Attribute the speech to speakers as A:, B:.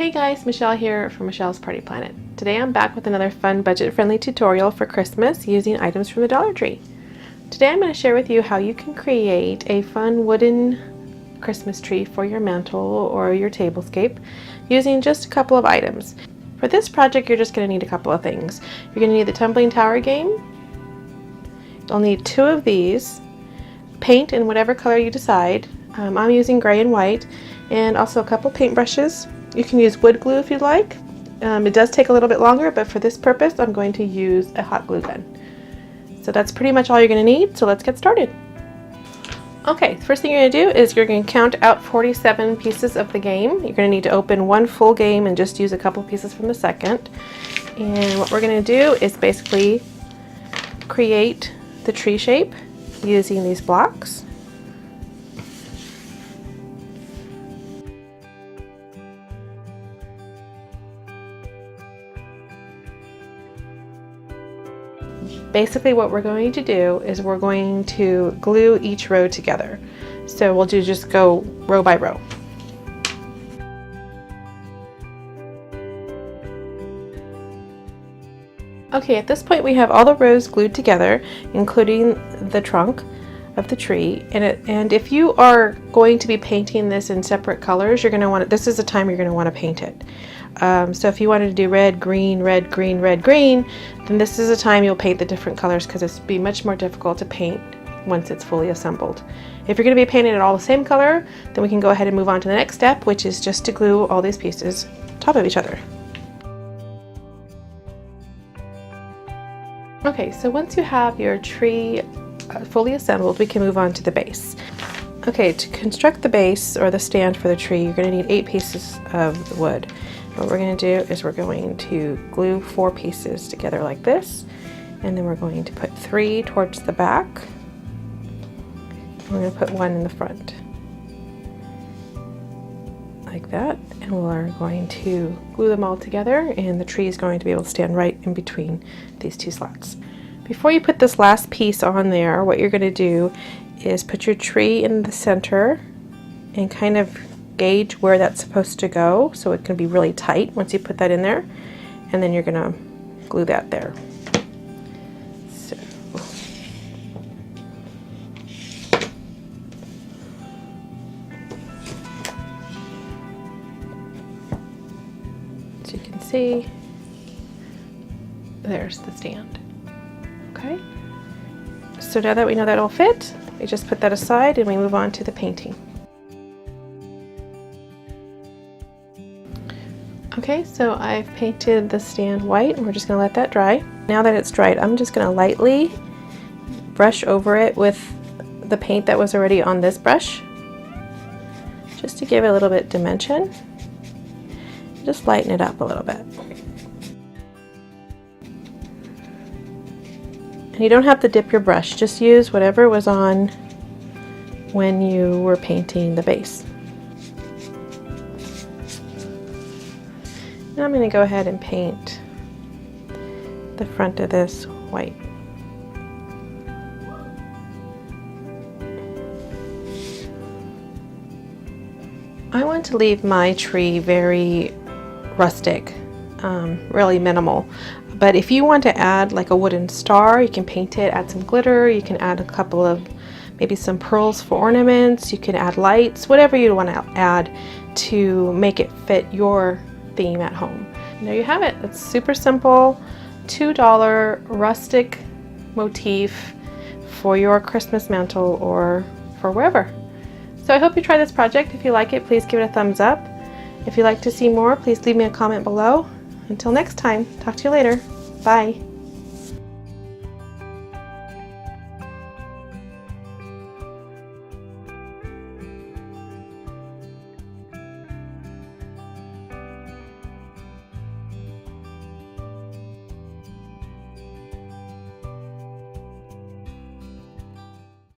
A: Hey guys, Michelle here from Michelle's Party Planet. Today I'm back with another fun budget-friendly tutorial for Christmas using items from the Dollar Tree. Today I'm going to share with you how you can create a fun wooden Christmas tree for your mantle or your tablescape using just a couple of items. For this project you're just going to need a couple of things. You're going to need the tumbling tower game. You'll need 2 of these, paint in whatever color you decide. I'm using gray and white, and also a couple paintbrushes. You can use wood glue if you'd like. It does take a little bit longer, but for this purpose I'm going to use a hot glue gun. So that's pretty much all you're going to need, so let's get started. Okay, the first thing you're going to do is you're going to count out 47 pieces of the game. You're going to need to open one full game and just use a couple pieces from the second. And what we're going to do is basically create the tree shape using these blocks. Basically what we're going to do is we're going to glue each row together. So we'll just go row by row. Okay, at this point we have all the rows glued together, including the trunk of the tree. And if you are going to be painting this in separate colors, you're going to want this is the time you're going to want to paint it. So if you wanted to do red, green, red, green, red, green, then this is the time you'll paint the different colors, because it's be much more difficult to paint once it's fully assembled. If you're going to be painting it all the same color, then we can go ahead and move on to the next step, which is just to glue all these pieces on top of each other. Okay, so once you have your tree fully assembled, we can move on to the base. Okay, to construct the base or the stand for the tree, you're going to need 8 pieces of wood. What we're going to do is we're going to glue 4 pieces together like this, and then we're going to put 3 towards the back. We're going to put 1 in the front, like that, and we're going to glue them all together, and the tree is going to be able to stand right in between these 2 slots. Before you put this last piece on there, what you're going to do is put your tree in the center and kind of gauge where that's supposed to go, so it can be really tight once you put that in there, and then you're going to glue that there. So as you can see, there's the stand. Okay, so now that we know that'll fit, we just put that aside and we move on to the painting. Okay, so I've painted the stand white, and we're just going to let that dry. Now that it's dried, I'm just going to lightly brush over it with the paint that was already on this brush, just to give it a little bit dimension. Just lighten it up a little bit. And you don't have to dip your brush, just use whatever was on when you were painting the base. And I'm going to go ahead and paint the front of this white. I want to leave my tree very rustic, really minimal. But if you want to add like a wooden star, you can paint it, add some glitter, you can add a couple of maybe some pearls for ornaments, you can add lights, whatever you want to add to make it fit your theme at home. And there you have it. It's super simple, $2 rustic motif for your Christmas mantle or for wherever. So I hope you try this project. If you like it, please give it a thumbs up. If you'd like to see more, please leave me a comment below. Until next time, talk to you later. Bye.